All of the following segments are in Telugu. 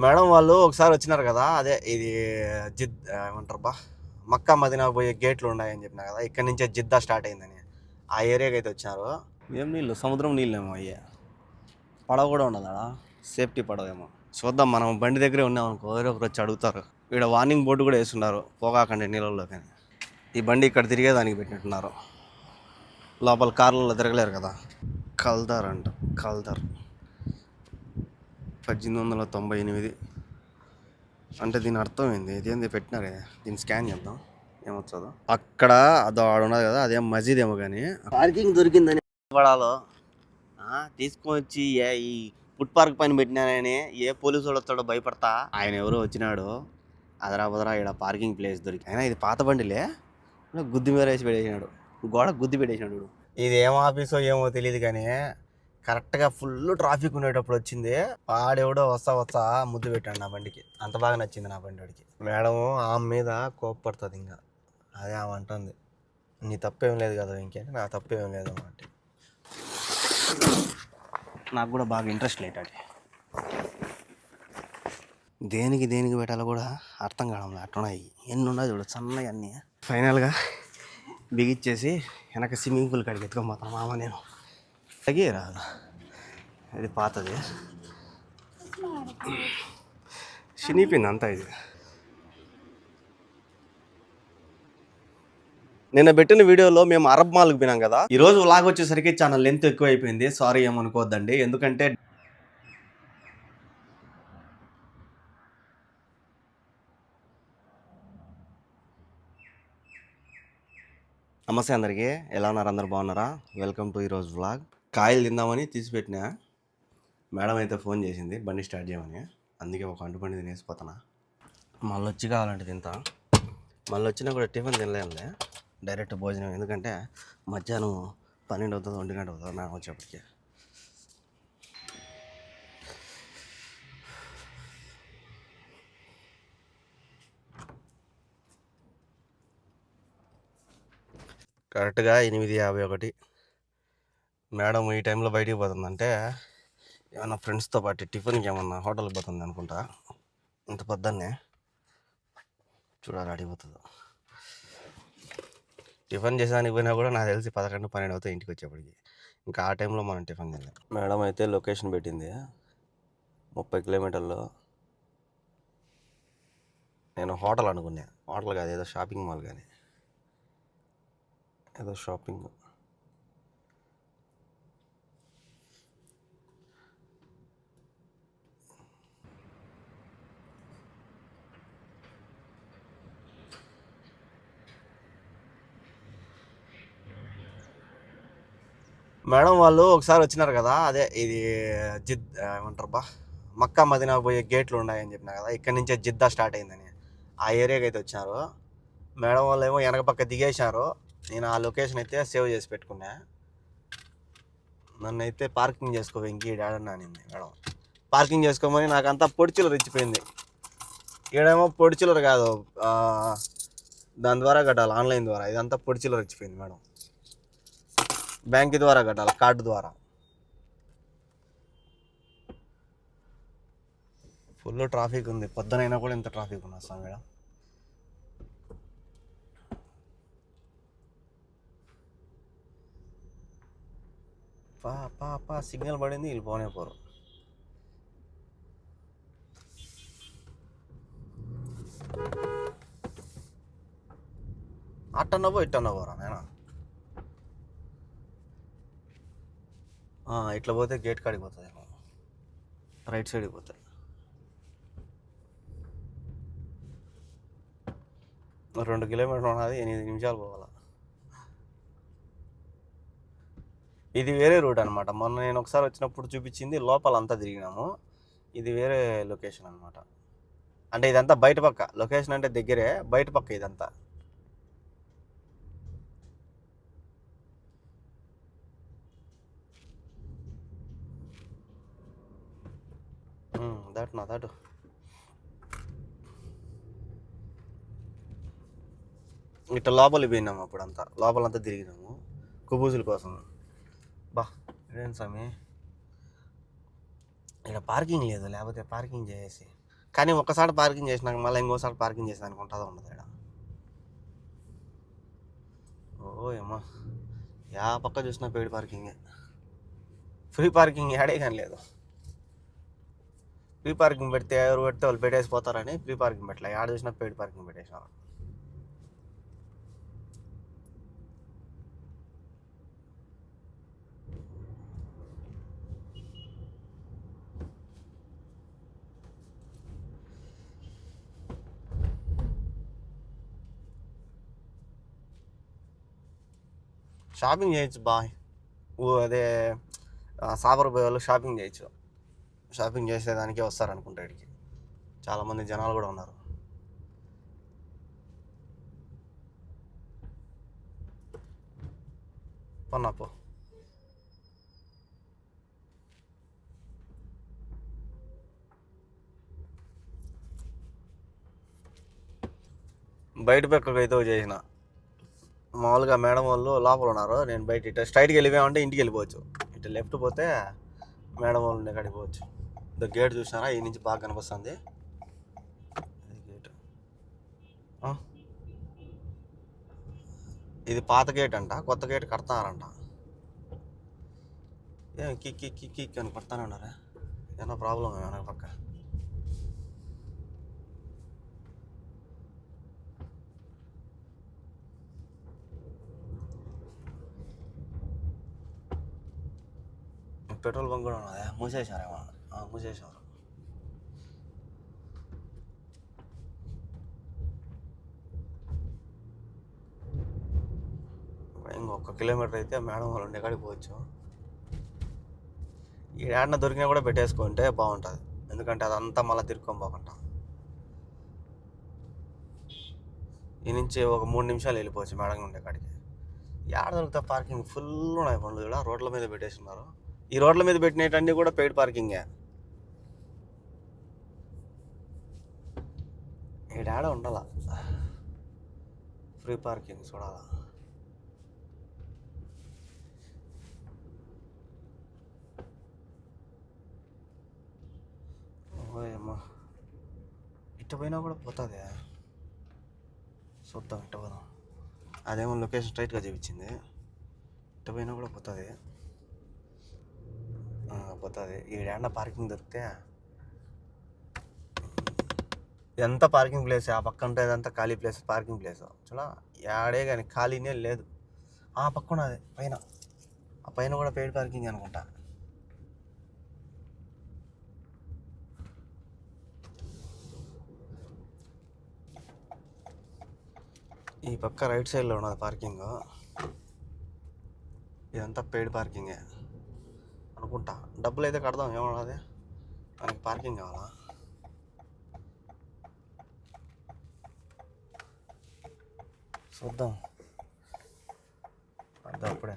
మేడం వాళ్ళు ఒకసారి వచ్చినారు కదా, అదే ఇది ఏమంటారు బా, మక్కా మదీనా పోయే గేట్లు ఉన్నాయని చెప్పినా కదా, ఇక్కడి నుంచే జిద్దా స్టార్ట్ అయిందని. ఆ ఏరియాకి అయితే వచ్చినారు. ఏం నీళ్ళు, సముద్రం నీళ్ళేమో అయ్యే. పడవ కూడా ఉండదా, సేఫ్టీ పడవేమో. చూద్దాం, మనం బండి దగ్గరే ఉన్నాం అనుకో, ఎవరో ఒకరు వచ్చి అడుగుతారు. ఇక్కడ వార్నింగ్ బోర్డు కూడా వేస్తున్నారు, పోగాకండి నీళ్ళల్లో. కానీ ఈ బండి ఇక్కడ తిరిగేదానికి పెట్టినట్టున్నారు, లోపల కార్లలో తిరగలేరు కదా. కల్దార్ అంట, కల్దార్ 1898. అంటే దీని అర్థం ఏంది, ఇదేంది పెట్టినారే, దీన్ని స్కాన్ చేద్దాం ఏమొచ్చదో. అక్కడ అదో ఆడ ఉన్నది కదా, అదేం మసీద్ ఏమో. కానీ పార్కింగ్ దొరికిందని పడాలో తీసుకొచ్చి ఈ ఫుడ్ పార్క్ పైన పెట్టినానని ఏ పోలీసు వాడు వస్తాడో భయపడతా. ఆయన ఎవరో వచ్చినాడు, అదరా బదరా ఇక్కడ పార్కింగ్ ప్లేస్ దొరికి. అయినా ఇది పాత బండిలే, గుద్ది మీద వేసి పెట్టేసినాడు, గోడ గుద్ది పెట్టేసినాడు. ఇది ఏం ఆఫీసో ఏమో తెలియదు కానీ కరెక్ట్గా ఫుల్ ట్రాఫిక్ ఉండేటప్పుడు వచ్చింది. వాడెవడో వస్తా ముద్దు పెట్టాడు నా బండికి. అంత బాగా నచ్చింది నా బండి వాడికి. మేడం ఆమె మీద కోప్పడుతుంది, ఇంకా అదే ఆమె అంటుంది, నీ తప్పేం లేదు కదా ఇంకే, నా తప్పేం లేదు అన్నమాట. నాకు కూడా బాగా ఇంట్రెస్ట్ లేదు అది, దేనికి పెట్టాలో కూడా అర్థం కావడం. అట్టున్నాయి ఎన్ని ఉన్నాయి చూడు, సన్నవి అన్నీ. ఫైనల్గా బిగిచ్చేసి వెనక స్విమ్మింగ్ పూల్ కాడికి ఎత్తుకోపోతాను మామ నేను. అలాగే రాదు, ఇది పాతది, చినిపోయింది అంతా. ఇది నిన్న పెట్టిన వీడియోలో మేము అరబ్ మాల్కి పోయినాం కదా. ఈ రోజు వ్లాగ్ వచ్చేసరికి చాలా లెంత్ ఎక్కువ అయిపోయింది, సారీ ఏమనుకోవద్దండి. ఎందుకంటే నమస్తే అందరికీ, ఎలా ఉన్నారు? అందరు బాగున్నారా? వెల్కమ్ టు ఈరోజు వ్లాగ్. కాయలు తిందామని తీసిపెట్టినా, మేడం అయితే ఫోన్ చేసింది బండి స్టార్ట్ చేయమని. అందుకే ఒక అంటుబండి తినేసిపోతున్నా. మళ్ళీ వచ్చి కావాలంటే తింటా. మళ్ళీ వచ్చినా కూడా టిఫిన్ తినలేనులే, డైరెక్ట్ భోజనం. ఎందుకంటే మధ్యాహ్నం 12 అవుతుంది, 1 గంట అవుతుంది మేడం వచ్చేప్పటికి. కరెక్ట్గా 8:51. మేడం ఈ టైంలో బయటికి పోతుందంటే ఏమన్నా ఫ్రెండ్స్తో పాటు టిఫిన్కి ఏమన్నా హోటల్కి పోతుంది అనుకుంటా. ఇంత పొద్దున్నే చూడాలి అడిగిపోతుందో. టిఫిన్ చేసేదానికి పోయినా కూడా నాకు తెలిసి 11, 12 అవుతాయి ఇంటికి వచ్చేప్పటికి. ఇంకా ఆ టైంలో మనం టిఫిన్ తినలేం. మేడం అయితే లొకేషన్ పెట్టింది 30 కిలోమీటర్లు. నేను హోటల్ అనుకున్నా, హోటల్ కాదు, ఏదో షాపింగ్ మాల్. కానీ ఏదో షాపింగ్. మేడం వాళ్ళు ఒకసారి వచ్చినారు కదా, అదే ఇది ఏమంటారు బా, మక్కా మదీనా పోయే గేట్లు ఉన్నాయని చెప్పినా కదా, ఇక్కడి నుంచే జిద్దా స్టార్ట్ అయిందని. ఆ ఏరియాకి అయితే వచ్చినారు. మేడం వాళ్ళు ఏమో వెనక పక్క దిగేసినారు. నేను ఆ లొకేషన్ అయితే సేవ్ చేసి పెట్టుకున్నా. నన్ను అయితే పార్కింగ్ చేసుకో వెంకీ డాడన్నా అనింది మేడం. పార్కింగ్ చేసుకోమని నాకంతా పొడిచిల్లర ఇచ్చిపోయింది. ఈడేమో పొడిచిల్లర కాదు, దాని ద్వారా కట్టాలి, ఆన్లైన్ ద్వారా. ఇదంతా పొడిచిల్లర ఇచ్చిపోయింది మేడం. బ్యాంక్ ద్వారా కట్టాలి, కార్డు ద్వారా. ఫుల్ ట్రాఫిక్ ఉంది, పొద్దునైనా కూడా ఇంత ట్రాఫిక్ ఉంది అసలు మేడం. సిగ్నల్ పడింది, వీళ్ళు పోనే పోరు. అట్టన్న పో ఇట్టన్న పోరా నేనా. ఇట్లా పోతే గేట్ కాడికి పోతుంది, రైట్ సైడ్కి పోతుంది. 2 కిలోమీటర్లు ఉన్నది, 8 నిమిషాలు పోవాలా. ఇది వేరే రూట్ అనమాట. మొన్న నేను ఒకసారి వచ్చినప్పుడు చూపించింది లోపల అంతా తిరిగినాము. ఇది వేరే లొకేషన్ అనమాట. అంటే ఇదంతా బయట పక్క లొకేషన్, అంటే దగ్గరే, బయట పక్క ఇదంతా. దాటు ఇట్లా లోపలికి పోయినాము. అప్పుడంతా లోపలంతా తిరిగినాము కుబూజుల కోసం. బా ఏం స్వామి, ఇక్కడ పార్కింగ్ లేదు, లేకపోతే పార్కింగ్ చేసి కానీ ఒక్కసారి పార్కింగ్ చేసినాక మళ్ళీ ఇంకోసారి పార్కింగ్ చేసిన అనుకుంటుందో ఉండదు ఇక్కడ. ఓ ఏమో యా పక్క చూసినా పెయిడ్ పార్కింగే. ఫ్రీ పార్కింగ్ యాడే కానీ లేదు. ఫ్రీ పార్కింగ్ పెడితే ఎవరు పెడితే వాళ్ళు పెట్టేసిపోతారని ఫ్రీ పార్కింగ్ పెట్టలే, యాడ చూసినా పెయిడ్ పార్కింగ్ పెట్టేసినారు. షాపింగ్ చేయొచ్చు బాయ్. అదే సాబర్ పోయే వాళ్ళు షాపింగ్ చేయొచ్చు. షాపింగ్ చేసేదానికే వస్తారనుకుంటా ఇక్కడికి. చాలామంది జనాలు కూడా ఉన్నారు. పో బయట పక్కకు అయితే చేసిన. మామూలుగా మేడం వాళ్ళు లోపల ఉన్నారు, నేను బయట ఇట్లా స్ట్రైట్కి వెళ్ళిపోయామంటే ఇంటికి వెళ్ళిపోవచ్చు. ఇట్లా లెఫ్ట్ పోతే మేడం వాళ్ళు ఉండే కాడికి పోవచ్చు. ద గేట్ చూసినారా, ఈ నుంచి బాగా కనిపిస్తుంది గేట్. ఇది పాత గేట్ అంట, కొత్త గేట్ కడతారంట. ఏం కిక్ అని కొడతానే ఉన్నారా, ఏమన్నా ప్రాబ్లం ఏమన్నా పక్క. పెట్రోల్ బంక్ కూడా ఉన్నదా, మూసేశారేమో. మూసేశారు. ఇంకొక కిలోమీటర్ అయితే మేడం వాళ్ళు ఉండే కాడికి పోవచ్చు. ఈ ఏడన దొరికినా కూడా పెట్టేసుకుంటే బాగుంటుంది, ఎందుకంటే అదంతా మళ్ళీ తిరుక్కొని పోకుండా. ఈ నుంచి ఒక 3 నిమిషాలు వెళ్ళిపోవచ్చు మేడం ఉండే కాడికి. ఏడ దొరుకుతా పార్కింగ్ ఫుల్ ఉన్నాయి బండ్లు కూడా, రోడ్ల మీద పెట్టేస్తున్నారు. ఈ రోడ్ల మీద పెట్టినవన్నీ కూడా పెయిడ్ పార్కింగే. ఈడాడ ఉండాల ఫ్రీ పార్కింగ్ చూడాలా. ఓయమ్మా ఇట్ట పోయినా కూడా పోతుంది. చూద్దాం ఇట్ట పోదాం. అదేమో లొకేషన్ స్ట్రైట్గా చూపించింది, ఇట్ట పోయినా కూడా పోతుంది. ఈడేళ్ళ పార్కింగ్ దొరికితే ఎంత పార్కింగ్ ప్లేస్, ఆ పక్క ఉంటుంది అంతా ఖాళీ ప్లేస్, పార్కింగ్ ప్లేస్ చాలా యాడే కానీ ఖాళీనే లేదు. ఆ పక్క ఉన్నది పైన, ఆ పైన కూడా పెయిడ్ పార్కింగ్ అనుకుంటా. ఈ పక్క రైట్ సైడ్లో ఉన్నది పార్కింగ్, ఇదంతా పెయిడ్ పార్కింగే అనుకుంటా. డబ్బులు అయితే కడదాం, ఏమన్నది మనకి పార్కింగ్ కావాలా. చూద్దాం అదా అప్పుడే.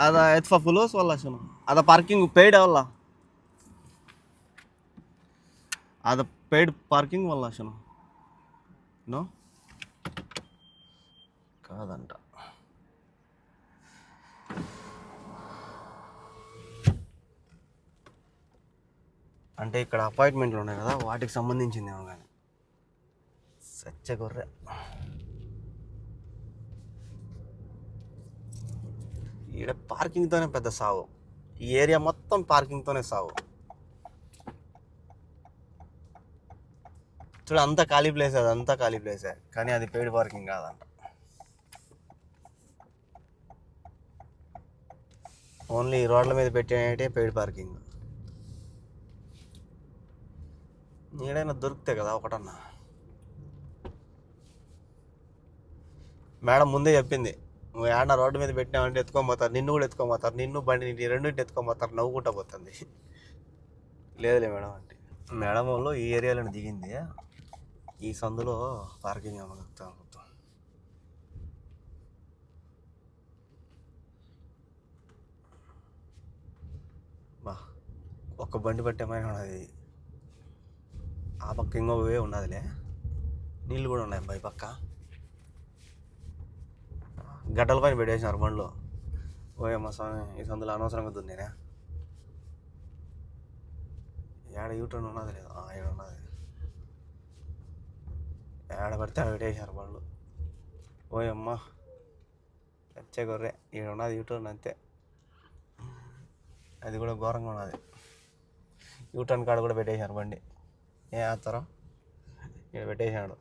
అదా ఎత్ఫా ఫులోస్ వల్ల శను అదా పార్కింగ్ పెయిడ్ వల్ల, అదా పెయిడ్ పార్కింగ్ వల్ల శను నో కాదంట. అంటే ఇక్కడ అపాయింట్మెంట్లు ఉన్నాయి కదా, వాటికి సంబంధించింది ఏమో కానీ. సచ్చ గొర్రె. ఈడ పార్కింగ్తోనే పెద్ద సావు, ఈ ఏరియా మొత్తం పార్కింగ్తోనే సావు. చూడు అంతా ఖాళీ ప్లేస్, అదంతా ఖాళీ ప్లేసే కానీ అది పెయిడ్ పార్కింగ్ కాదంట. ఓన్లీ రోడ్ల మీద పెట్టేటే పెయిడ్ పార్కింగ్. ఏడైనా దొరికితే కదా ఒకటన్నా. మేడం ముందే చెప్పింది, నువ్వు ఏడన్నా రోడ్డు మీద పెట్టినావంటే ఎత్తుకోపోతారు, నిన్ను కూడా ఎత్తుకోపోతారు, నిన్ను బండి రెండింటి ఎత్తుకోపోతారు, నవ్వుకుంటా పోతుంది. లేదులే మేడం అంటే. మేడం వాళ్ళు ఈ ఏరియాలో దిగింది, ఈ సందులో పార్కింగ్ ఏమన్నా బా ఒక్క బండి పట్టేమైనా ఉన్నది. ఆ పక్క ఇంకొక వే ఉన్నదిలే, నీళ్ళు కూడా ఉన్నాయి బై పక్క. గడ్డల పైన పెట్టేసినారు బండ్లు. ఓయమ్మ స్వామి, ఈ సందులో అనవసరంగా దున్నేనా. ఏడ యూటర్న్ ఉన్నది లేదు, ఏడ ఉన్నది, ఏడ పడితే ఆడ పెట్టేశారు వాళ్ళు. ఓయమ్మ వచ్చే గొర్రె, ఈడ ఉన్నది యూటర్న్ అంతే, అది కూడా ఘోరంగా ఉన్నది. యూటర్న్ కాడ కూడా పెట్టేశారు బండి, ఏం వేస్తారో ఇక్కడ పెట్టేశాడు.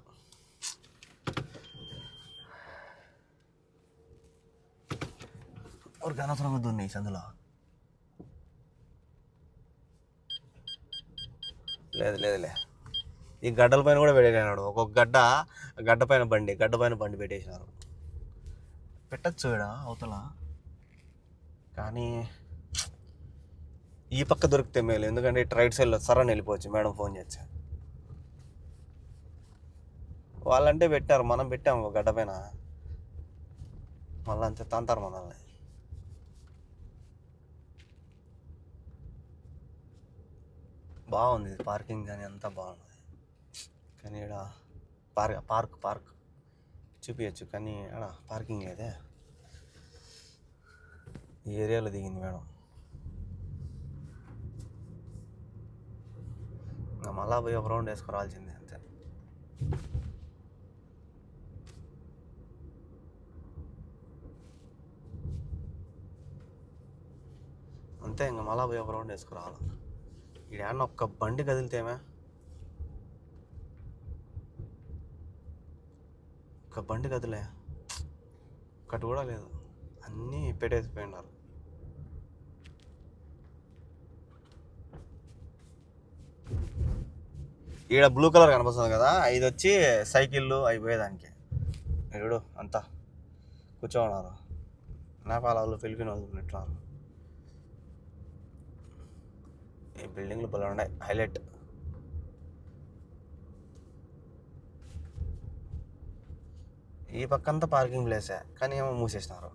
ఒక అనవసరంగా దున్నాయి సందులో. లేదులే, ఈ గడ్డల పైన కూడా పెట్టేసినాడు. ఒక్కొక్క గడ్డ పైన బండి పెట్టేసినారు. పెట్టచ్చు ఇక్కడ అవతల, కానీ ఈ పక్క దొరికితే మేలు, ఎందుకంటే ఇటు రైట్ సైడ్లో సరని వెళ్ళిపోవచ్చు. మేడం ఫోన్ చేస్తే వాళ్ళంటే పెట్టారు, మనం పెట్టాము ఒక గడ్డ పైన, మళ్ళీ అంతే తంతారు మనల్ని. బాగుంది పార్కింగ్ కానీ అంతా బాగున్నది, కానీ ఇక్కడ పార్క్ చూపించచ్చు, కానీ ఆడ పార్కింగ్ లేదే. ఈ ఏరియాలో దిగింది మేడం. ఇంకా మళ్ళా పోయి ఒక రౌండ్ వేసుకురావాల్సిందే అంతే. ఇంకా మళ్ళా పోయి ఒక రౌండ్ వేసుకురావాలి. ఇక్కడ ఏమన్నా ఒక్క బండి కదిలితేమే, ఒక బండి కదిలే, ఒక్కటి కూడా లేదు, అన్నీ పెట్టేసిపోయినారు. ఈడ బ్లూ కలర్ కనిపిస్తుంది కదా, ఇది వచ్చి సైకిళ్ళు అయిపోయేదానికి. ఇప్పుడు అంతా కూర్చోన్నారు, నేపాల్ వాళ్ళు ఫిలిపిన్ వాళ్ళు ఇట్లా. ఈ బిల్డింగ్లు భలే ఉన్నాయి, హైలైట్. ఈ పక్కంతా పార్కింగ్ ప్లేసే, కానీ ఏమో మూసేసినారు.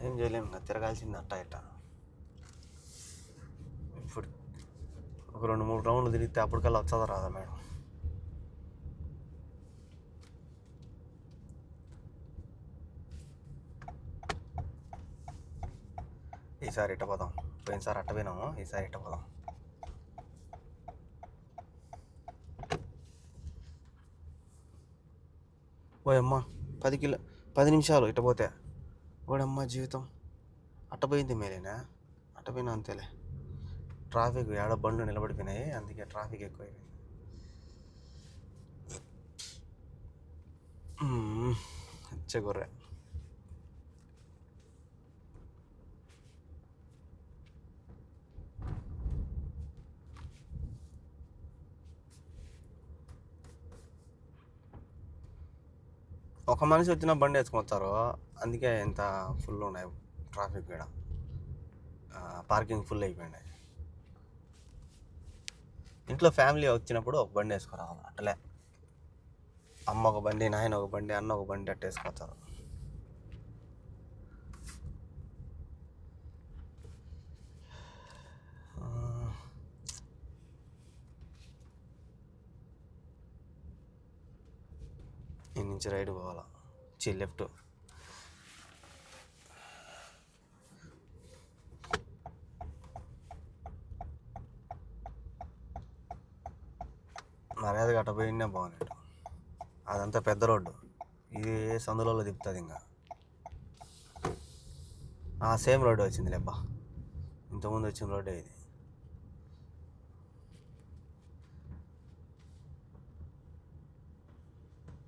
ఏం చేయలేము, తిరగాల్సింది అట్ట ఇట్ట. ఇప్పుడు ఒక 2-3 రౌండ్లు తిరిగితే అప్పటికల్లా వచ్చదా రాదా మేడం? ఈసారి ఇట్ట పోదాం, పోయినసారి అట్ట పోయినాము, ఈసారి ఇట్ట పోదాం. ఓయమ్మ 10 నిమిషాలు ఇట్ట పోతే, ఓడమ్మ జీవితం అట్ట పోయింది మేలేనా, అట్ట పోయినా అంతేలే. ట్రాఫిక్ ఏడ బండ్లు నిలబడిపోయినాయి, అందుకే ట్రాఫిక్ ఎక్కువైపోయింది. వచ్చే గొర్రె. ఒక మనిషి వచ్చిన బండి వేసుకొస్తారు, అందుకే ఇంత ఫుల్ ఉన్నాయి ట్రాఫిక్. ఇక్కడ పార్కింగ్ ఫుల్ అయిపోయినాయి. ఇంట్లో ఫ్యామిలీ వచ్చినప్పుడు ఒక బండి వేసుకురావాలి, అట్లే అమ్మ ఒక బండి, నాయన ఒక బండి, అన్న ఒక బండి అట్ట వేసుకొస్తారు. ఈ నుంచి రైట్ పోవాలా, లెఫ్ట్. మర్యాదగా అట్ట పోయినా బాగున్నాడు. అదంతా పెద్ద రోడ్డు, ఇది సందులలో తిప్పుతుంది. ఇంకా సేమ్ రోడ్డు వచ్చింది లేబ్బా, ఇంతకుముందు వచ్చిన రోడ్డే ఇది.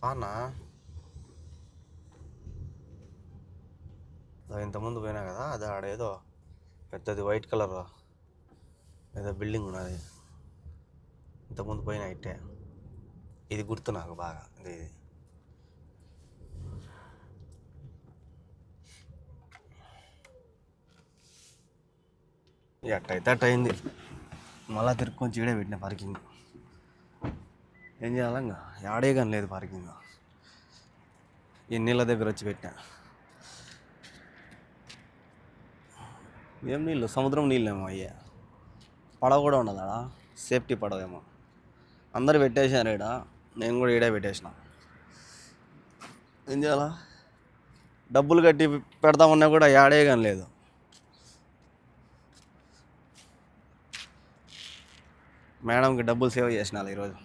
అన్నా ఇంతకుముందు పోయినా కదా, అది ఆడేదో పెద్దది వైట్ కలర్ ఏదో బిల్డింగ్ ఉన్నది, ఇంతకుముందు పోయినా ఇట్టే. ఇది గుర్తు నాకు బాగా, ఇది ఎట్టయితే అట్ట అయింది. మళ్ళా తిరుక్కొని చీడే పెట్టిన పార్కింగ్. ఏం చేయాలి, ఇంకా ఆడే కానీ లేదు పార్కింగ్. ఈ నీళ్ళ దగ్గర వచ్చి పెట్టినా. ఏం నీళ్ళు, సముద్రం నీళ్ళేమో అయ్యా. పడవ కూడా ఉండదు సేఫ్టీ పడవేమో. అందరు పెట్టేశారు ఈడ, నేను కూడా ఈడే పెట్టేసిన. ఏం చేయాలా? డబ్బులు కట్టి పెడదామన్నా కూడా యాడే కానీ లేదు. మేడంకి డబ్బులు సేవ్ చేసిన ఈరోజు,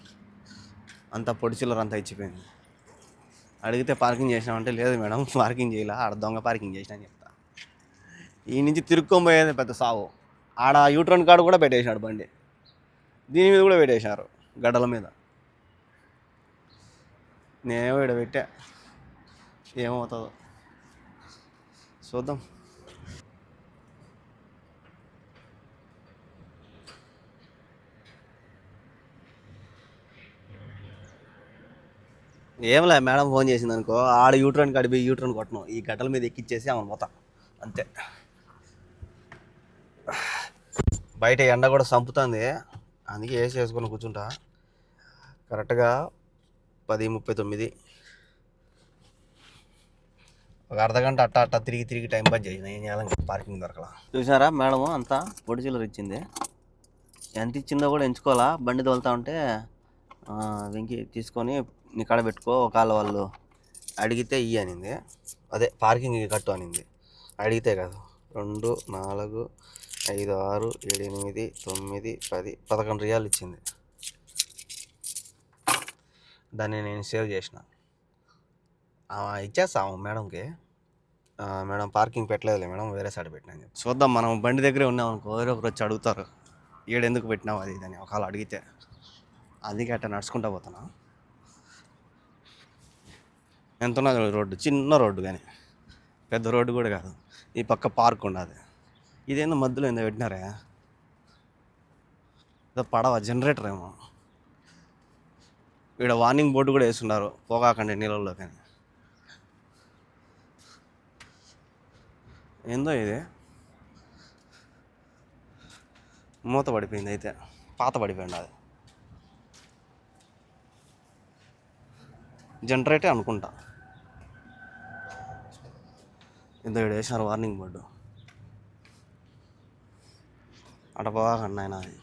అంతా పొడి చిల్లర అంతా ఇచ్చిపోయింది. అడిగితే పార్కింగ్ చేసినామంటే లేదు మేడం పార్కింగ్ చేయాల, ఆడ దొంగ పార్కింగ్ చేసిన అని చెప్తా. ఈ నుంచి తిరుక్కొని పోయేది పెద్ద సావు. ఆడ యూట్రన్ కార్డు కూడా పెట్టేసినాడు బండి, దీని మీద కూడా పెట్టేసినారు గడ్డల మీద. నేనేమో ఇక్కడ పెట్టా, ఏమవుతుందో చూద్దాం. ఏంలే, మేడం ఫోన్ చేసింది అనుకో, ఆడ యూట్రన్ కాడి పోయి యూట్రన్ కొట్టను, ఈ గడ్డల మీద ఎక్కిచ్చేసి ఆమె పోతా అంతే. బయట ఎండ కూడా చంపుతుంది, అందుకే ఏసీ వేసుకొని కూర్చుంటా. కరెక్ట్గా 10:39. ఒక అర్ధగంట అట్ట అట్ట తిరిగి తిరిగి టైం పాస్ చేసిన, ఏం చేయాలని పార్కింగ్ దొరకలా. చూసారా మేడము అంతా పొడి చిల్లర ఇచ్చింది, ఎంత ఇచ్చిందో కూడా ఎంచుకోవాలా. బండి తోలుతా ఉంటే వెంకి తీసుకొని నీ కాడ పెట్టుకో, ఒకవేళ వాళ్ళు అడిగితే ఇయ్యి అనింది. అదే పార్కింగ్ కట్టు అనింది, అడిగితే కాదు. 2, 4, 5, 6, 7, 8, 9, 10, 11 రియాలు ఇచ్చింది. దాన్ని నేను సేవ్ చేసిన, ఇచ్చేస్తాము మేడంకి. మేడం పార్కింగ్ పెట్టలేదులే మేడం, వేరే సైడ్ పెట్టినా చెప్పి. చూద్దాం, మనం బండి దగ్గరే ఉన్నాం అనుకో, వేరే ఒకరు వచ్చి అడుగుతారు ఏడెందుకు పెట్టినావు అది ఇదని, ఒకవేళ అడిగితే. అందుకే అట్లా నడుచుకుంటా పోతున్నా. ఎంత ఉన్నది రోడ్డు, చిన్న రోడ్డు, కానీ పెద్ద రోడ్డు కూడా కాదు. ఈ పక్క పార్క్ ఉన్నది. ఇదేందో మధ్యలో ఏందో పెట్టినారే, ఏదో పడవ జనరేటర్ ఏమో. ఇక్కడ వార్నింగ్ బోర్డు కూడా వేస్తున్నారు, పోగాకండి నీళ్ళల్లో. కానీ ఏందో ఇది మూత పడిపోయింది, అయితే పాత పడిపోయింది. అది జనరేటే అనుకుంటా. ఇంత ఇక్కడ వేసినారు వార్నింగ్ బోర్డు, అట పోగాకండి ఆయన. అది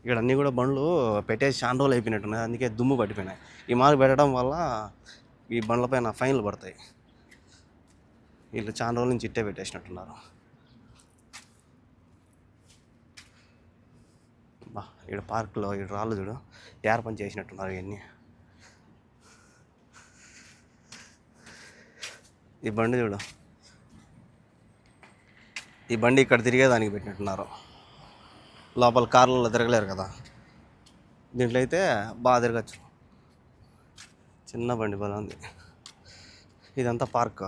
ఇక్కడ అన్నీ కూడా బండ్లు పెట్టేసి చాలా రోజులు అయిపోయినట్టున్నాయి, అందుకే దుమ్ము పట్టిపోయినాయి. ఈ మార్కు పెట్టడం వల్ల ఈ బండ్లపైన ఫైన్లు పడతాయి. వీళ్ళు చాలా రోజుల నుంచి ఇట్టే పెట్టేసినట్టున్నారు. బా, ఇక్కడ పార్కులో ఇక్కడ రాళ్ళు చూడు, ఏర్పని చేసినట్టున్నారు ఇవన్నీ. ఈ బండి చూడు, ఈ బండి ఇక్కడ తిరిగేదానికి పెట్టినట్టున్నారు. లోపల కార్లలో తిరగలేరు కదా, దీంట్లో అయితే బాగా తిరగచ్చు. చిన్న బండి బలం ఉంది. ఇదంతా పార్క్,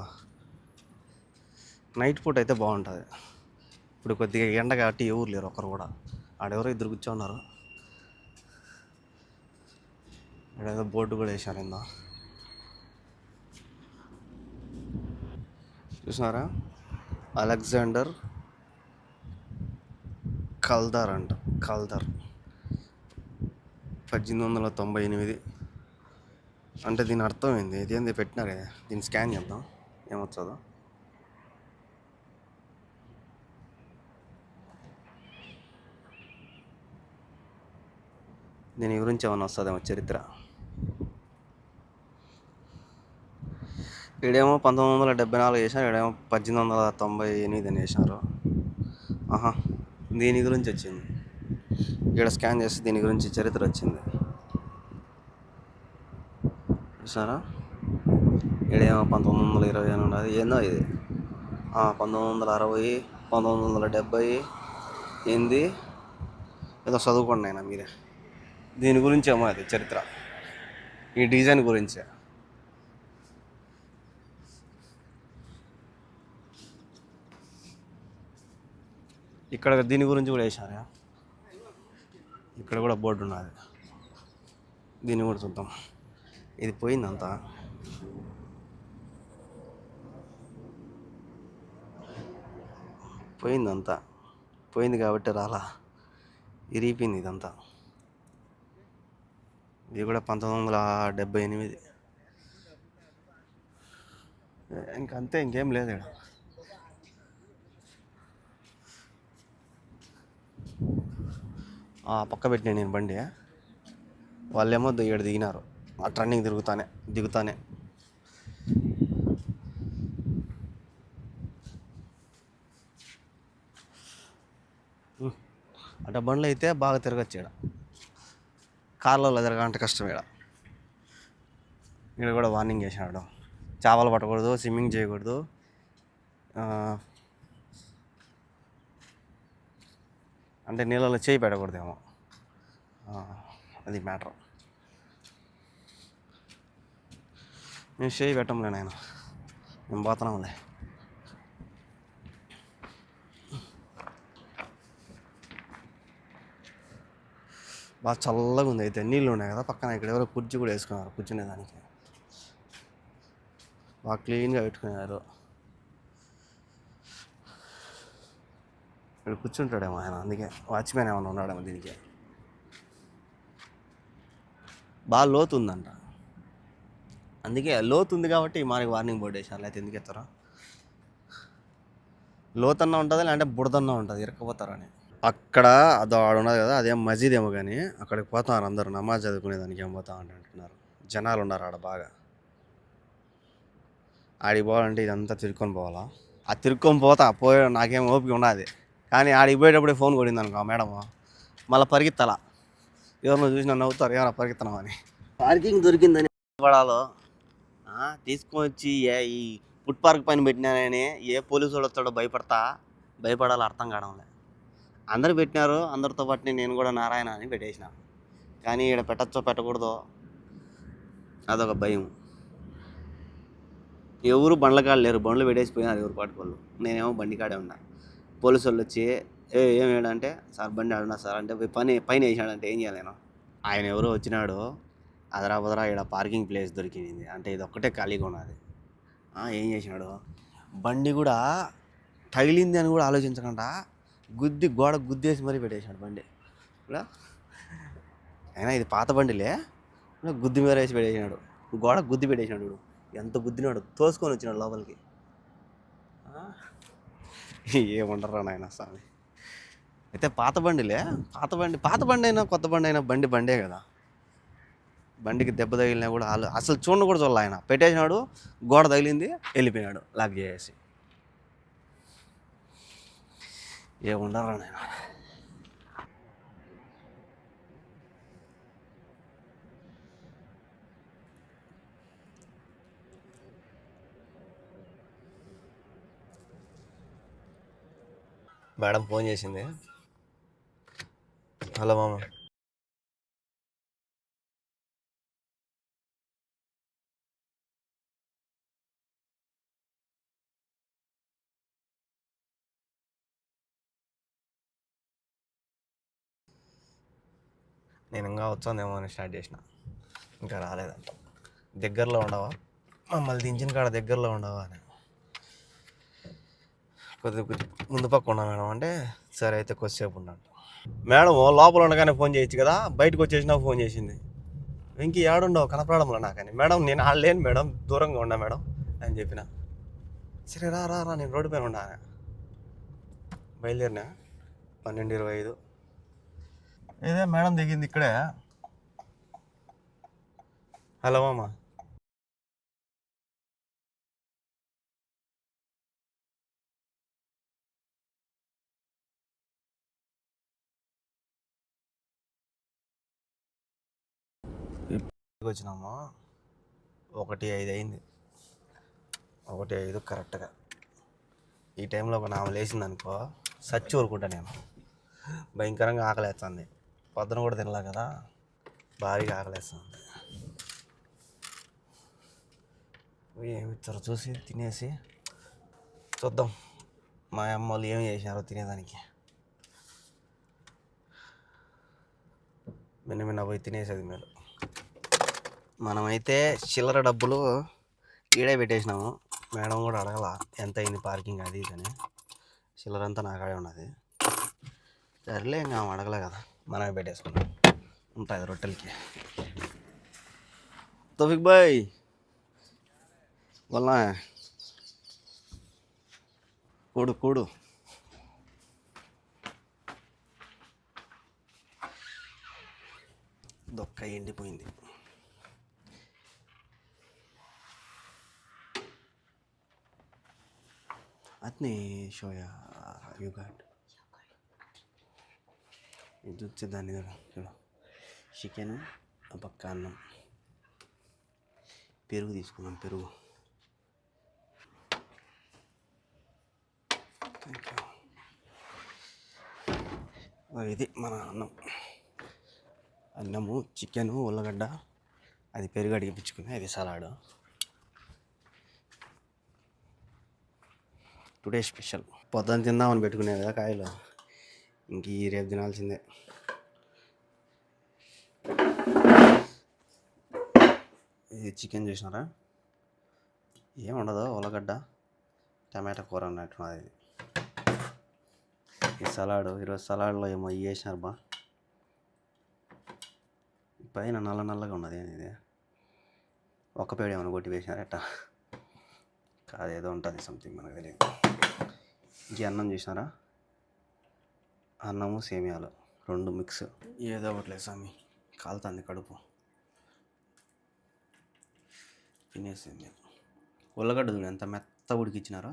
నైట్ పూట అయితే బాగుంటుంది. ఇప్పుడు కొద్దిగా ఎండ కాబట్టి ఎవరు లేరు ఒకరు కూడా. ఆడెవరో ఇద్దరు కూర్చోన్నారు. ఏదో బోర్డు కూడా వేసారు, ఏందో చూసినారా, అలెగ్జాండర్ కల్దార్ అంట. కల్దార్ 1898. అంటే దీని అర్థం ఏంది, ఇదేంది పెట్టినారే, దీన్ని స్కాన్ చేద్దాం ఏమొచ్చదో. దీని గురించి ఏమైనా వస్తుందేమో చరిత్ర. ఈడేమో 1974 వేసినారు, ఈడేమో 1898 అని వేసినారు. ఆహా, దీని గురించి వచ్చింది. ఇక్కడ స్కాన్ చేస్తే దీని గురించి చరిత్ర వచ్చింది. చూసారా, ఈడేమో 1920 అని ఉన్నది. ఏందో ఇది 1960, 1970 ఏంది, ఏదో చదువుకోండి అయినా మీరే. దీని గురించి ఏమో అది చరిత్ర, ఈ డిజైన్ గురించే. ఇక్కడ దీని గురించి కూడా వేసారా, ఇక్కడ కూడా బోర్డు ఉన్నది, దీన్ని కూడా చూద్దాం. ఇది పోయిందంతా, పోయిందంతా పోయింది కాబట్టి రాలా, ఇరిగిపోయింది ఇదంతా. ఇది కూడా 1978. ఇంకంతే, ఇంకేం లేదు ఇక్కడ. పక్క పెట్టినా నేను బండి, వాళ్ళేమో ఇక్కడ దిగినారు. ఆ టర్నింగ్ తిరుగుతానే దిగుతానే అంటే బండ్లు అయితే బాగా తిరగచ్చు ఇక్కడ. కార్లలో తిరగాలంటే కష్టం ఇక్కడ. ఇక్కడ కూడా వార్నింగ్ చేసినాడు, చేపలు పట్టకూడదు, స్విమ్మింగ్ చేయకూడదు, అంటే నీళ్ళలో చేయి పెట్టకూడదేమో, అది మ్యాటర్. మేము చేయి పెట్టంలే నాయన, మేము పోతున్నాంలే. బాగా చల్లగా ఉంది. అయితే నీళ్ళు ఉన్నాయి కదా పక్కన, ఇక్కడ ఎవరో కుర్చీ కూడా వేసుకున్నారు కూర్చునేదానికి, బాగా క్లీన్గా పెట్టుకున్నారు. ఇక్కడ కూర్చుంటాడేమో ఆయన, అందుకే వాచ్మెన్ ఏమైనా ఉన్నాడేమో దీనికి. బాగా లోతు ఉందంట, అందుకే లోతు ఉంది కాబట్టి మనకి వార్నింగ్ బోర్డు వేసారు, లేకపోతే ఎందుకు ఎత్తారా. లోతన్నా ఉంటుంది, లేదంటే బుడదన్నా ఉంటుంది, ఇరక్కపోతారని. అక్కడ అదో ఆడు ఉన్నది కదా, అదేం మసీద్ ఏమో కానీ అక్కడికి పోతున్నారు అందరూ, నమాజ్ చదువుకునేదానికి ఏం పోతా అంటున్నారు. జనాలు ఉన్నారు ఆడ బాగా. ఆడికి పోవాలంటే ఇదంతా తిరుక్కొని పోవాలా. ఆ తిరుక్కొని పోయే నాకేం ఓపిక ఉన్నది, కానీ ఆడికి పోయేటప్పుడే ఫోన్ కొడింది అనుకో మేడం, మళ్ళీ పరిగెత్తాలా. ఎవరినో చూసి నన్ను నవ్వుతారు, ఏమైనా పరిగెత్తనామని. పార్కింగ్ దొరికిందని పడాలో తీసుకొని వచ్చి ఈ ఫుడ్ పార్క్ పైన పెట్టినానని ఏ పోలీసు వాడు వస్తాడో భయపడాలో అర్థం కావడంలే. అందరు పెట్టినారు, అందరితో పాటు నేను కూడా నారాయణ అని పెట్టేసిన. కానీ ఇక్కడ పెట్టచ్చో పెట్టకూడదో అదొక భయం. ఎవరు బండ్ల కాడ లేరు, బండ్లు పెట్టేసిపోయినారు ఎవరు పాటుకోళ్ళు. నేనేమో బండి కాడే ఉన్నా. పోలీసు వాళ్ళు వచ్చి ఏం వేయడంటే, సార్ బండి ఆడున్నా సార్ అంటే, పైన వేసాడంటే ఏం చేయాలి నేను. ఆయన ఎవరో వచ్చినాడు, అదరా ఇక్కడ పార్కింగ్ ప్లేస్ దొరికింది అంటే ఇది ఒక్కటే ఖాళీగా ఉన్నది. ఏం చేసినాడు, బండి కూడా తగిలింది అని కూడా ఆలోచించకుండా గోడ గుద్దేసి మరీ పెట్టేసాడు బండి కూడా. అయినా ఇది పాత బండిలే, గుద్ది మీద వేసి పెట్టేసినాడు, గోడ గుద్ది పెట్టేసినాడు. ఇప్పుడు ఎంత గుద్దినాడు, తోసుకొని వచ్చినాడు లోపలికి. ఏముండరా నాయన స్వామి. అయితే పాత బండిలే, పాత బండి అయినా కొత్త బండి అయినా బండే కదా. బండికి దెబ్బ తగిలినా కూడా అసలు చూడ కూడా చూడాలి. ఆయన పెట్టేసినాడు, గోడ తగిలింది, వెళ్ళిపోయినాడు లాక్ చేసేసి. ఏముండరా నాయన. మేడం ఫోన్ చేసింది. హలో మామ. నేను ఇంకా వచ్చానేమో అని స్టార్ట్ చేసిన, ఇంకా రాలేదంట. దగ్గరలో ఉండవా, మమ్మల్ని దించిన కాడ దగ్గరలో ఉండవా అని. కొద్దిగా ముందు పక్క ఉన్నా మేడం అంటే, సరే అయితే కొద్దిసేపు ఉన్నాను. మేడం లోపల ఉండగానే ఫోన్ చేయొచ్చు కదా, బయటకు వచ్చేసినా ఫోన్ చేసింది. ఇంక ఏడుండవు కనపడంలో నాకని. మేడం నేను ఆడలేను మేడం, దూరంగా ఉన్నా మేడం అని చెప్పిన. సరే రా నేను రోడ్డు పైన ఉన్నా. బయలుదేరినా 12:25. ఇదే మేడం దిగింది ఇక్కడే. హలో మామ. వచ్చినాము 1:05 అయింది, 1:05 కరెక్ట్గా. ఈ టైంలో ఒక నామ లేచింది అనుకో, సచ్చి ఊరుకుంటా నేను. భయంకరంగా ఆకలేస్తుంది, పొద్దున కూడా తినలే కదా, భారీగా ఆకలేస్తుంది. ఏమి ఇచ్చారో చూసి తినేసి చూద్దాం మా అమ్మ వాళ్ళు ఏమి చేసినారో తినేదానికి. మిన్న పోయి తినేసేది మేలు. మనమైతే చిల్లర డబ్బులు ఈడే పెట్టేసినాము. మేడం కూడా అడగల ఎంత అయింది పార్కింగ్ అది ఇదని, చిల్లరంతా నాకాడే ఉన్నది. సరేలే ఇంకా అడగలే కదా, మనమే పెట్టేసుకున్నాం. ఉంటుంది రొట్టెలకి. తోఫిక్ భాయ్ बोलना है, కూడు దొక్క ఎండిపోయింది. అట్నే షోయా యుగాట్ ఇది వచ్చేదాన్ని చూడ చికెన్ ఆ పక్క అన్నం పెరుగు తీసుకున్నాం పెరుగు థ్యాంక్ యూ ఇది మన అన్నము చికెను ఉల్లగడ్డ అది పెరుగు అడిగిపించుకుని అది సలాడ్ టుడే స్పెషల్ పొద్దున్న తిందామని పెట్టుకునేది కదా కాయలు ఇంక ఈ రేపు తినాల్సిందే ఇది చికెన్ చూసినారా ఏముండదు ఉల్లగడ్డ టమాటా కూర అన్నట్టున్నది ఇది ఈ సలాడ్ ఈరోజు సలాడ్లో ఏమో వేసినారు బా పైన నల్ల నల్లగా ఉన్నది ఇది ఒక్క పేడ ఏమైనా కొట్టి వేసినారట కాదేదో ఉంటుంది సంథింగ్ మనకు తెలియదు ఇంక అన్నం చూసినారా అన్నము సేమియాలు రెండు మిక్స్ ఏదో ఒకట్లేదు స్వామి కాలుతుంది కడుపు తినేసింది ఉల్లగడ్డ చూడు ఎంత మెత్త ఉడికిచ్చినారో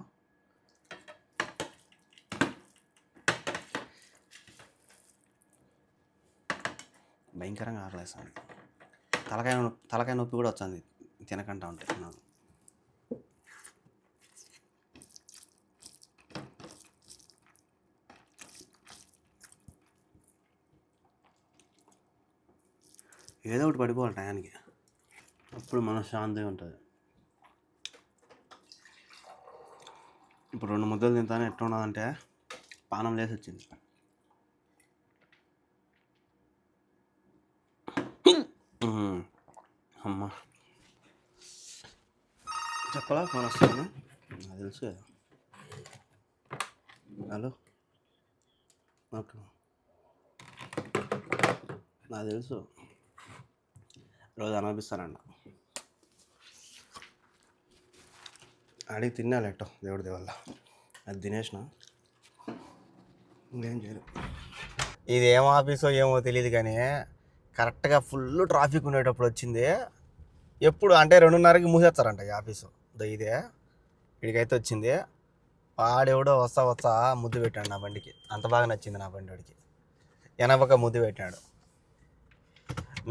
భయంకరంగా ఆకలేదు స్వామి తలకాయ నొప్పి కూడా వచ్చింది తినకంటా ఉంటే నాకు ఏదో ఒకటి పడిపోవాలి టయానికి అప్పుడు మన శాంతిగా ఉంటుంది ఇప్పుడు 2 ముద్దలు తింటానే ఎట్లా ఉన్నదంటే పానం లేసి వచ్చింది అమ్మ చెప్పలా ఫోన్ వస్తుంది నాకు తెలుసు కదా హలో ఓకే నాకు తెలుసు రోజు అనిపిస్తానండి అడిగి తినాలి ఎట్టో దేవుడి వల్ల అది తినేసిన ఇంకేం చేయలేదు ఇది ఏం ఆఫీసో ఏమో తెలియదు కానీ కరెక్ట్గా ఫుల్ ట్రాఫిక్ ఉండేటప్పుడు వచ్చింది ఎప్పుడు అంటే 2:30కి మూసేస్తారంట ఈ ఆఫీసు ఇదే ఇక్కడికైతే వచ్చింది వాడెవడో వస్తా ముద్దు పెట్టాడు నా బండికి అంత బాగా నచ్చింది నా బండి వాడికి వెనపక్క ముద్దు పెట్టాడు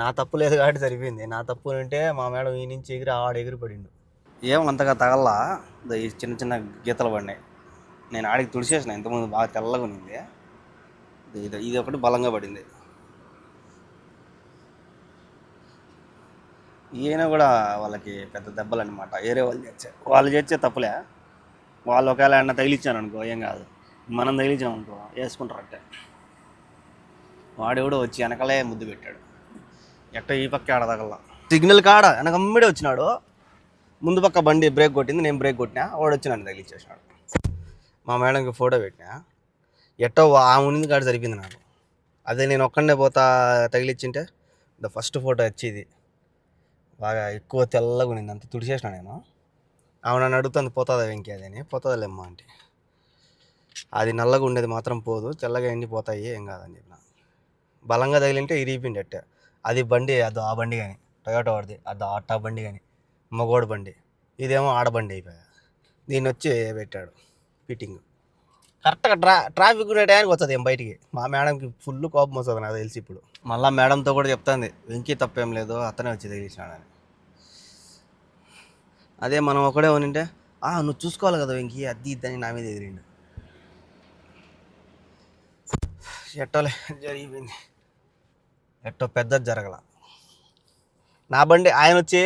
నా తప్పు లేదు కాబట్టి సరిపోయింది నా తప్పు అంటే మా మేడం ఈ నుంచి ఎగిరి ఆడ ఎగిరి పడిండు ఏం అంతగా తగల్లా ఈ చిన్న చిన్న గీతలు పడినాయి నేను ఆడికి తుడిచేసిన ఇంతకుముందు బాగా తెల్లగా ఉన్నింది ఇది ఒకటి బలంగా పడింది ఈయన కూడా వాళ్ళకి పెద్ద దెబ్బలు అనమాట వేరే వాళ్ళు చేసే తప్పులే వాళ్ళు ఒకవేళ అన్న తగిలిచ్చాను అనుకో ఏం కాదు మనం తగిలించాం అనుకో వేసుకుంటారంటే వాడెవడో వచ్చి వెనకలే ముద్దు పెట్టాడు ఎట్ట ఈ పక్క ఆడ తగల సిగ్నల్ కాడ వెనక అమ్మిడే వచ్చినాడు ముందు పక్క బండి బ్రేక్ కొట్టింది నేను బ్రేక్ కొట్టినా వాడు వచ్చి నన్ను తగిలిచ్చేసినాడు మా మేడంకి ఫోటో పెట్టినా ఎట్టో ఆ ఉన్నింది కాడ సరిపోయింది నాకు అదే నేను ఒక్కడే పోతా తగిలిచ్చింటే ఫస్ట్ ఫోటో వచ్చేది బాగా ఎక్కువ తెల్లగా ఉన్నింది అంత తుడిచేసిన నేను ఆమె నన్ను అడుగుతుంది పోతుందా వెంకీ అది అని పోతుందిలేమ్మ అంటే అది నల్లగా ఉండేది మాత్రం పోదు తెల్లగా ఎండి పోతాయి ఏం కాదని చెప్పిన బలంగా తగిలింటే ఇరిగిపోయింది అట్టే అది బండి అది ఆ బండి కానీ టొయోటో వాడిది అది ఆ బండి కానీ మగోడు బండి ఇదేమో ఆడబండి అయిపోయా దీన్ని వచ్చి పెట్టాడు ఫిట్టింగ్ కరెక్ట్గా ట్రాఫిక్ ఉండే టైంకి వస్తుంది ఏం బయటికి మా మేడంకి ఫుల్ కోపం వస్తుంది నాకు తెలిసి ఇప్పుడు మళ్ళీ మేడంతో కూడా చెప్తుంది వెంకీ తప్పేం లేదు అతనే వచ్చి తగిలించినాడని అదే మనం ఒకడే ఉనింటే నువ్వు చూసుకోవాలి కదా వెంకీ అది ఇద్దని నా మీద ఎదిరిండు ఎట్టోలే జరిగిపోయింది ఎట్టో పెద్దది జరగల నా బండి ఆయన వచ్చి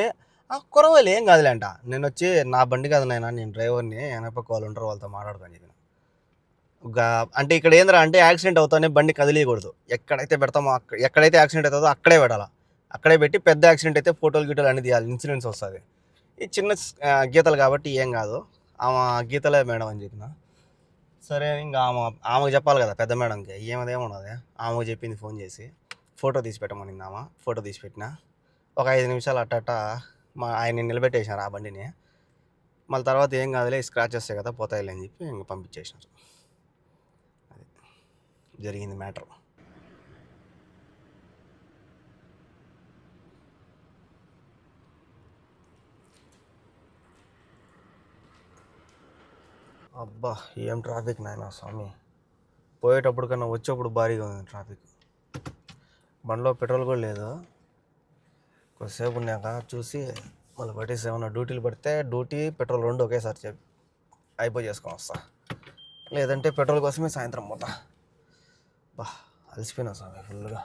కురవాలి ఏం కాదులే అంట నేను వచ్చి నా బండి కాదు నాయన నేను డ్రైవర్ని వెనపక్క వాళ్ళు ఉంటారు వాళ్ళతో మాట్లాడుకొని చెప్పిన అంటే ఇక్కడ ఏంద్రా అంటే యాక్సిడెంట్ అవుతానే బండి కదిలియకూడదు ఎక్కడైతే పెడతామో ఎక్కడైతే యాక్సిడెంట్ అవుతుందో అక్కడే పెట్టాలా అక్కడే పెట్టి పెద్ద యాక్సిడెంట్ అయితే ఫోటోలు గీటోలు అన్ని తీయాలి ఇన్సూరెన్స్ వస్తుంది ఈ చిన్న గీతలు కాబట్టి ఏం కాదు ఆమె గీతలే మేడం అని చెప్పిన సరే ఇంకా ఆమెకు చెప్పాలి కదా పెద్ద మేడంకి ఏమదేమున్నది ఆమెకు చెప్పింది ఫోన్ చేసి ఫోటో తీసి పెట్టమనింది ఆమె ఫోటో తీసి పెట్టిన ఒక 5 నిమిషాలు అట్ట ఆయన నిలబెట్టేసినారు ఆ బండిని మళ్ళీ తర్వాత ఏం కాదులే స్క్రాచెస్ వస్తాయి కదా పోతాయిలే అని చెప్పి ఇంక పంపించేసినారు అది జరిగింది మ్యాటర్ అబ్బా ఏం ట్రాఫిక్ నాయన స్వామి. పోయేటప్పుడు కన్నా వచ్చేప్పుడు భారీగా ఉంది ట్రాఫిక్. బండిలో పెట్రోల్ కూడా లేదు. కొద్దిసేపు ఉన్నాక చూసి మళ్ళీ పట్టేసి ఏమన్నా డ్యూటీలు పడితే డ్యూటీ పెట్రోల్ రెండు ఒకేసారి చెప్పి అయిపోయి చేసుకొని వస్తా. లేదంటే పెట్రోల్ కోసమే సాయంత్రం పోతా. బా అలసిపోయినా స్వామి ఫుల్గా.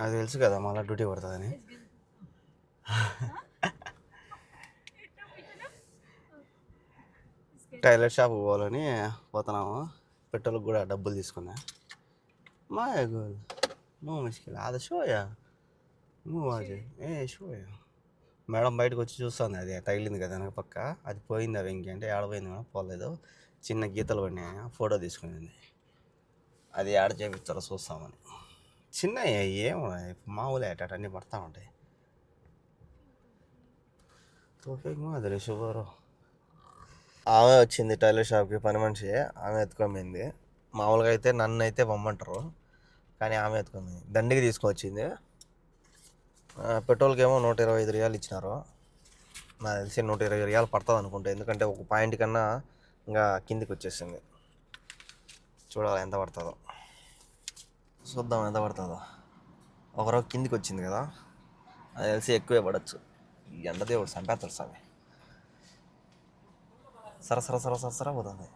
అది తెలుసు కదా మళ్ళీ డ్యూటీ పడుతుందని. టైలర్ షాప్కి పోవాలని పోతున్నాము. పెట్రోల్కి కూడా డబ్బులు తీసుకున్నా. మా నువ్వు ముష్కిల్ అది షోయా నువ్వు అది షోయా. మేడం బయటకు వచ్చి చూస్తుంది, అది తగిలింది కదా వెనక పక్క, అది పోయింది. అవి ఇంకేంటే ఆడపోయింది మేడం, పోలేదు. చిన్న గీతలు పడినాయి, ఫోటో తీసుకునేది. అది ఆడ చేపిస్తారో చూస్తామని. చిన్న ఏమో మామూలు అటాట్ అన్నీ పడతా ఉంటాయి. తోఫేక్ అది షుగరు. ఆమె వచ్చింది టైలర్ షాప్కి, పని మనిషి. ఆమె ఎత్తుకోమైంది. మామూలుగా అయితే నన్ను అయితే పొమ్మంటారు, కానీ ఆమె ఎత్తుకోమైంది. దండికి తీసుకొచ్చింది. పెట్రోల్కి ఏమో 125 రియాలు ఇచ్చినారు. నాకు తెలిసి 120 రియాలు పడుతుంది అనుకుంటా, ఎందుకంటే ఒక పాయింట్ కన్నా ఇంకా కిందికి వచ్చేసింది. చూడాలి ఎంత పడుతుందో, చూద్దాం ఎంత పడుతుందో. ఒకరోజు కిందికి వచ్చింది కదా, అది తెలిసి ఎక్కువే పడవచ్చు. ఎండదేవుడు సంపేస్తాడు స్వామి. సర పోతుంది.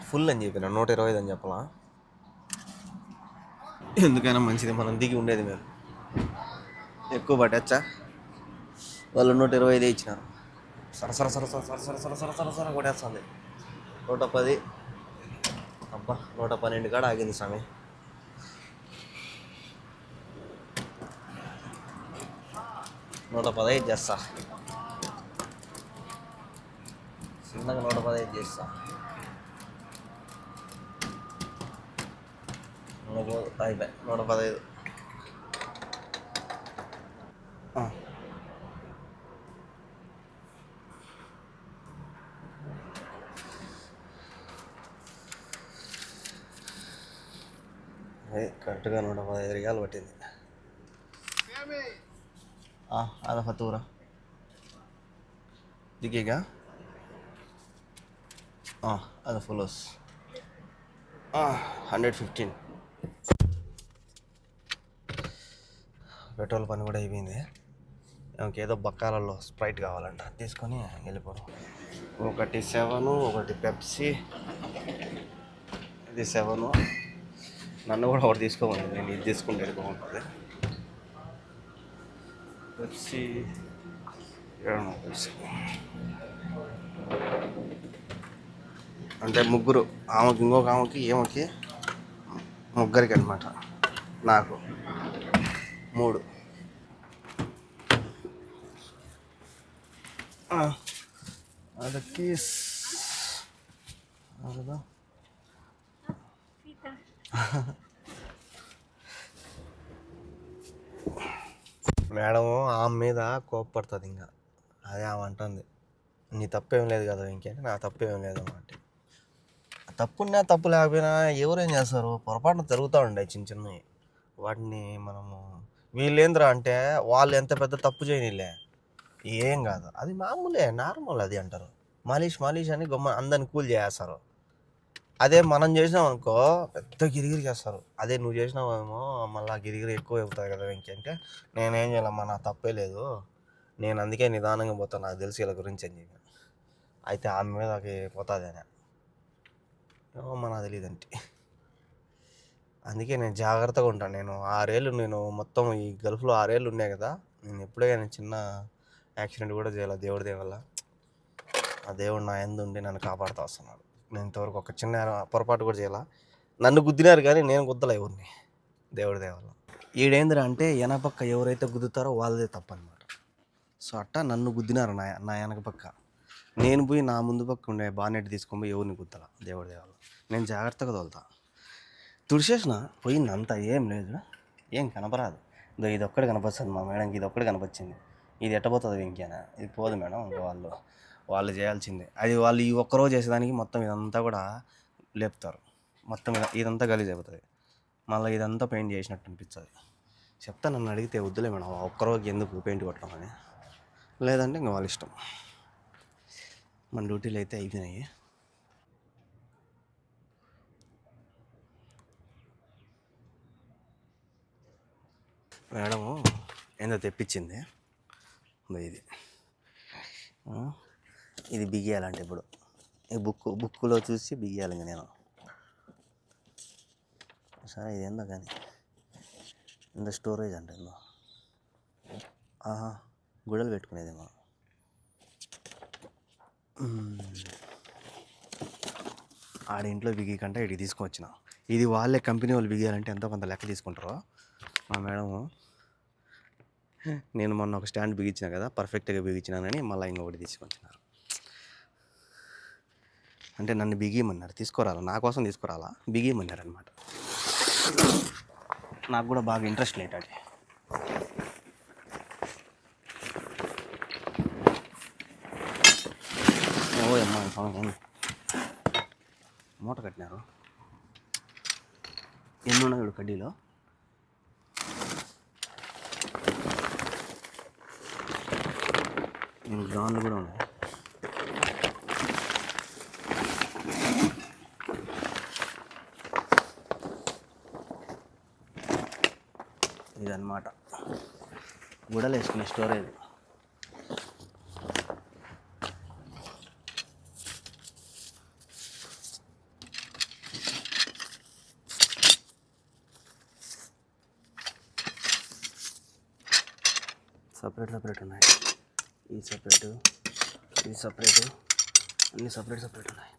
ఫుల్ అని చెప్పిన 125 అని చెప్పలా. ఎందుకైనా మంచిది, మనం దిగి ఉండేది మేము. ఎక్కువ పట్టచ్చా, వాళ్ళు 125 ఇచ్చినారు. సర కొట్టేస్తుంది. 110. అబ్బా 112 కాడ ఆగింది స్వామి. 115 చేస్తా, చిన్నగా 115 చేస్తా. 115. అదే కరెక్ట్గా 115 రియాలు పట్టింది. అదే ఫతూరా దిగేగా. అది ఫుల్స్ 115. పెట్రోల్ పని కూడా అయిపోయింది. ఇంకేదో బక్కాలలో స్ప్రైట్ కావాలంట, తీసుకొని వెళ్ళిపోవడం. ఒకటి 7, ఒకటి పెప్సీ. ఇది 7. నన్ను కూడా ఒకటి తీసుకోమని, నేను ఇది తీసుకుంటే వెళ్ళిపోతుంది. పెప్సీ పెప్సీ అంటే ముగ్గురు, ఆమెకి ఇంకొక ఆమెకి ఏమకి ముగ్గురికి అనమాట. నాకు 3. ಅದಕ್ಕೆ ಹೌದಾ మేడం ఆమె మీద కోప్పడుతుంది. ఇంకా అదే ఆమె అంటుంది, నీ తప్పేం లేదు కదా ఇంకేంటి, నా తప్పేం లేదు అన్నమాట. తప్పున్నా తప్పు లేకపోయినా ఎవరేం చేస్తారు, పొరపాటున జరుగుతూ ఉంటాయి చిన్న చిన్నవి. వాటిని మనము వీళ్ళేంద్రా అంటే వాళ్ళు ఎంత పెద్ద తప్పు చేయనిలే, ఏం కాదు, అది మామూలే, నార్మల్ అది అంటారు. మాలిష్ అని గమ్మ అందరిని కూల్ చేస్తారు. అదే మనం చేసినాం అనుకో పెద్ద గిరిగిరి చేస్తారు. అదే నువ్వు చేసినావేమో మళ్ళీ గిరిగిరి ఎక్కువ అవుతుంది కదా ఇంకంటే, నేనేం చేయాలమ్మా, నా తప్పే లేదు, నేను అందుకే నిదానంగా పోతాను, నాకు తెలిసి వీళ్ళ గురించి అని చెప్పి. అయితే ఆమె మీద పోతుంది అని ఏమమ్మా నాకు తెలియదంటే. అందుకే నేను జాగ్రత్తగా ఉంటాను. నేను 6 ఏళ్ళు, నేను మొత్తం ఈ గల్ఫ్లో 6 ఏళ్ళు ఉన్నాయి కదా, నేను ఎప్పుడే కానీ చిన్న యాక్సిడెంట్ కూడా చేయాలి దేవుడి దేవల్ల. ఆ దేవుడు నా ఎందు ఉండి నన్ను కాపాడుతూ వస్తున్నాడు. నేను ఇంతవరకు ఒక చిన్న పొరపాటు కూడా చేయాల. నన్ను గుద్దినారు కానీ నేను గుద్దలే ఎవరిని, దేవుడి దేవల్ల. ఈడేంద్రా అంటే వెనపక్క ఎవరైతే గుద్దుతారో వాళ్ళదే తప్పు అనమాట. సో అట్టా నన్ను గుద్దినారు నా వెనక పక్క, నేను పోయి నా ముందు పక్క ఉండే బానెట్ తీసుకొని పోయి ఎవరిని గుద్దల, దేవుడి దేవల్ల. నేను జాగ్రత్తగా తోలుతా. తుడిచేసిన పోయింది అంతా, ఏం లేదు, ఏం కనపరాదు. ఇది ఒక్కడే కనపస్తుంది మా మేడంకి, ఇది ఒక్కడే కనపచ్చింది. ఇది ఎట్టబోతుంది వెంకేనా, ఇది పోదు మేడం ఇంకా వాళ్ళు వాళ్ళు చేయాల్సిందే. అది వాళ్ళు ఈ ఒక్కరోజు చేసేదానికి మొత్తం ఇదంతా కూడా లేపుతారు. మొత్తం ఇదంతా గలీజ్ అయిపోతుంది. మళ్ళీ ఇదంతా పెయింట్ చేసినట్టు అనిపిస్తుంది. చెప్తా, నన్ను అడిగితే వద్దులే మేడం ఒక్కరోజుకి ఎందుకు పెయింట్ కొట్టడం, లేదంటే ఇంకా వాళ్ళ ఇష్టం. మన డ్యూటీలు అయితే అయిపోయినాయి. మేడము ఏందో తెప్పించింది. ఇది ఇది బిగియాలంటే ఇప్పుడు ఈ బుక్లో చూసి బిగియాలి. ఇంక నేను సరే ఇది ఏందో కానీ ఇంత స్టోరేజ్ అంటే ఏందో గుడలు పెట్టుకునేదేమో. ఆడింట్లో బిగి కంటే ఇటు తీసుకొచ్చిన. ఇది వాళ్ళే కంపెనీ వాళ్ళు బిగియాలంటే ఎంతో కొంత లెక్క తీసుకుంటారు. మా మేడము నేను మొన్న ఒక స్టాండ్ బిగించిన కదా, పర్ఫెక్ట్గా బిగించినానని మళ్ళీ ఇంకొకటి తీసుకొచ్చినారు. అంటే నన్ను బిగియమన్నారు, తీసుకురాలా, నా కోసం తీసుకురాలా, బిగియమన్నారు అనమాట. నాకు కూడా బాగా ఇంట్రెస్ట్ లేదు అది. అమ్మా మూట కట్టినారు. ఎన్ని ఉన్నాయి ఇప్పుడు కడ్డీలో? గ్రౌండ్లు కూడా ఉన్నాయి. ఇదన్నమాట గుడలు వేసుకునే స్టోరేజ్. సపరేట్ ఉన్నాయి. ఈ సపరేటు, ఇది సపరేటు, అన్నీ సపరేట్ ఉన్నాయి.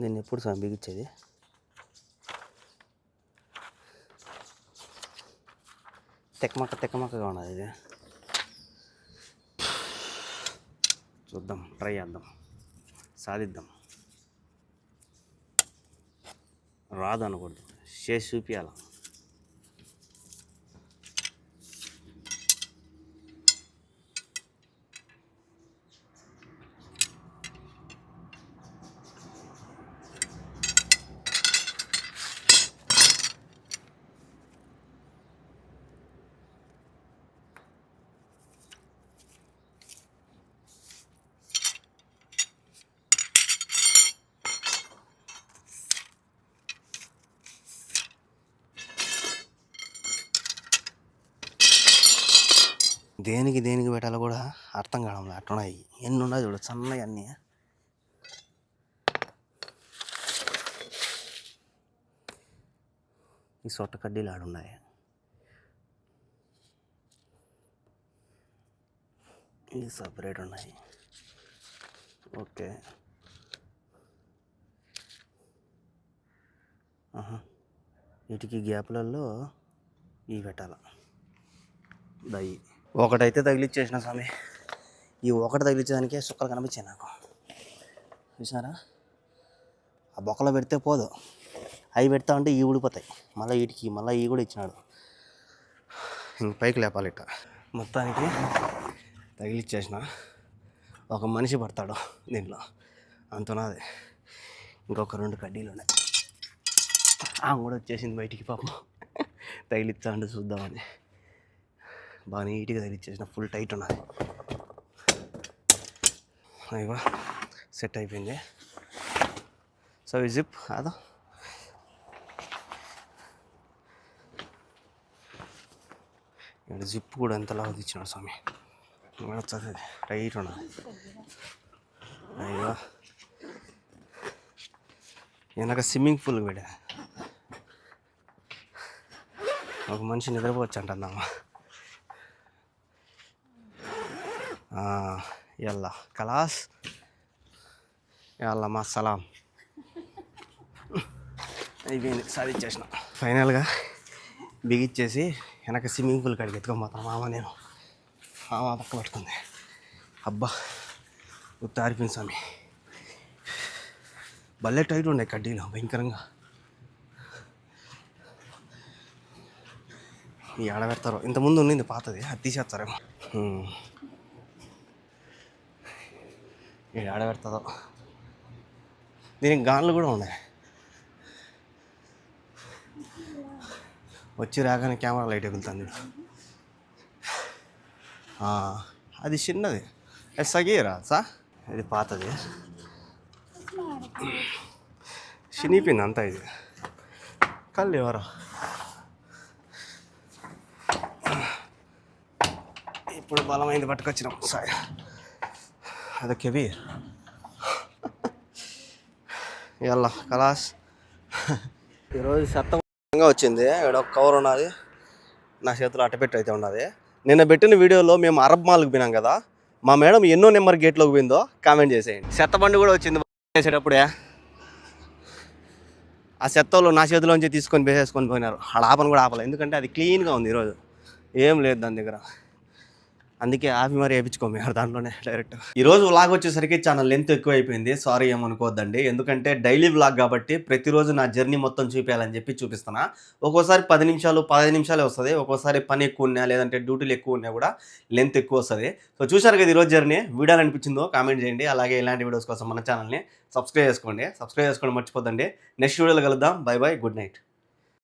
నేను ఎప్పుడు బిగించేది తెక్కమక్కగా ఉన్నది. ఇది చూద్దాం, ట్రై చేద్దాం, సాధిద్దాం. రాదు అనకూడదు, చేసి చూపించాల. దేనికి పెట్టాలో కూడా అర్థం కావడం అట్టున్నాయి. ఎన్ని ఉన్నాయి చూడు, సన్నవి అన్నీ. ఈ సొట్ట కడ్డీలు ఆడున్నాయి. ఇవి సపరేట్ ఉన్నాయి. ఓకే, వీటికి గ్యాప్లలో ఇవి పెట్టాల. దయ్యి ఒకటైతే తగిలిచ్చేసిన స్వామి. ఈ ఒకటి తగిలించడానికే సుక్కలు కనిపించాయి నాకు. చూసారా, ఆ బొక్కలో పెడితే పోదు, అవి పెడతా ఉంటే ఇవి ఊడిపోతాయి. మళ్ళీ వీటికి ఇవి కూడా ఇచ్చినాడు. ఇంక పైకి లేపాలి. ఇట్ట మొత్తానికి తగిలిచ్చేసిన. ఒక మనిషి పడతాడు దీంట్లో, అంతున్నది. ఇంకొక 2 కడ్డీలు ఉన్నాయి. కూడా వచ్చేసింది బయటికి పాపం. తగిలిచ్చా అంటే చూద్దామని బాగా నీట్గా తగిలిచ్చేసిన. ఫుల్ టైట్ ఉన్నది. అయ్యో సెట్ అయిపోయింది. సో ఈ జిప్ అదో ఇక్కడ జిప్ కూడా ఎంతలా ఇచ్చినాడు స్వామి. వస్తుంది రైట్ ఉన్నది. అయ్యో వెనక స్విమ్మింగ్ పూల్ కూడా ఒక మనిషి నిద్రపోవచ్చు అంటున్నామా. యల్లా కలాస్ యల్లా మా సలాం అయిపోయింది, సాధించేసిన. ఫైనల్గా బిగిచ్చేసి వెనక స్విమ్మింగ్ పూల్ కాడికి ఎత్తుకోపోతాను మామ. నేను మామ పక్క పట్టుకుంది. అబ్బా ఉత్తారిపోయింది స్వామి. భలే టైట్ ఉండే కడ్డీలు భయంకరంగా. ఈ ఆడ పెడతారు, ఇంతకుముందు ఉన్నింది పాతది, అది తీసేస్తారేమో. ఈ ఆడ పెడతాదో. దీనికి గాన్లు కూడా ఉన్నాయి. వచ్చి రాగానే కెమెరా లైట్ ఎగులుతుంది. అది చిన్నది, అది సగీరా ఇది పాతది, చినిపోయింది అంతా. ఇది కళ్ళు ఎవరో ఇప్పుడు బలమైంది పట్టుకొచ్చినాం సార్. అది కెబీర్ ఇలా కలాస్. ఈరోజు సత్తంగా వచ్చింది. ఇక్కడ ఒక కవర్ ఉన్నది, నా చేతిలో అట్టపెట్టు అయితే ఉన్నది. నిన్న పెట్టిన వీడియోలో మేము అరబ్ మాల్కి పోయినాం కదా, మా మేడం ఎన్నో నెంబర్ గేట్లోకి పోయిందో కామెంట్ చేసేయండి. చెత్తబండి కూడా వచ్చింది చేసేటప్పుడే. ఆ చెత్తలు నా చేతిలోంచి తీసుకొని వేసేసుకొని పోయినారు. ఆడ ఆపను కూడా ఆపలేదు, ఎందుకంటే అది క్లీన్గా ఉంది ఈరోజు, ఏం లేదు దాని దగ్గర. అందుకే ఆపి మరీ వేయించుకోమేరు దాంట్లోనే డైరెక్ట్. ఈరోజు వ్లాగ్ వచ్చేసరికి చాలా లెంత్ ఎక్కువ అయిపోయింది, సారీ ఏమనుకోవద్దండి. ఎందుకంటే డైలీ వ్లాగ్ కాబట్టి ప్రతిరోజు నా జర్నీ మొత్తం చూపించాలని చెప్పి చూపిస్తున్నా. ఒక్కోసారి 10 నిమిషాలు 15 నిమిషాలే వస్తుంది, ఒక్కోసారి పని ఎక్కువ ఉన్నా లేదంటే డ్యూటీలు ఎక్కువ ఉన్నా కూడా లెంత్ ఎక్కువ వస్తుంది. సో చూసారు కదా ఈరోజు జర్నీ. వీడియో అనిపించిందో కామెంట్ చేయండి. అలాగే ఇలాంటి వీడియోస్ కోసం మన ఛానల్ని సబ్స్క్రైబ్ చేసుకోండి మర్చిపోద్దండి. నెక్స్ట్ వీడియోలో కలుద్దాం. By by, good night.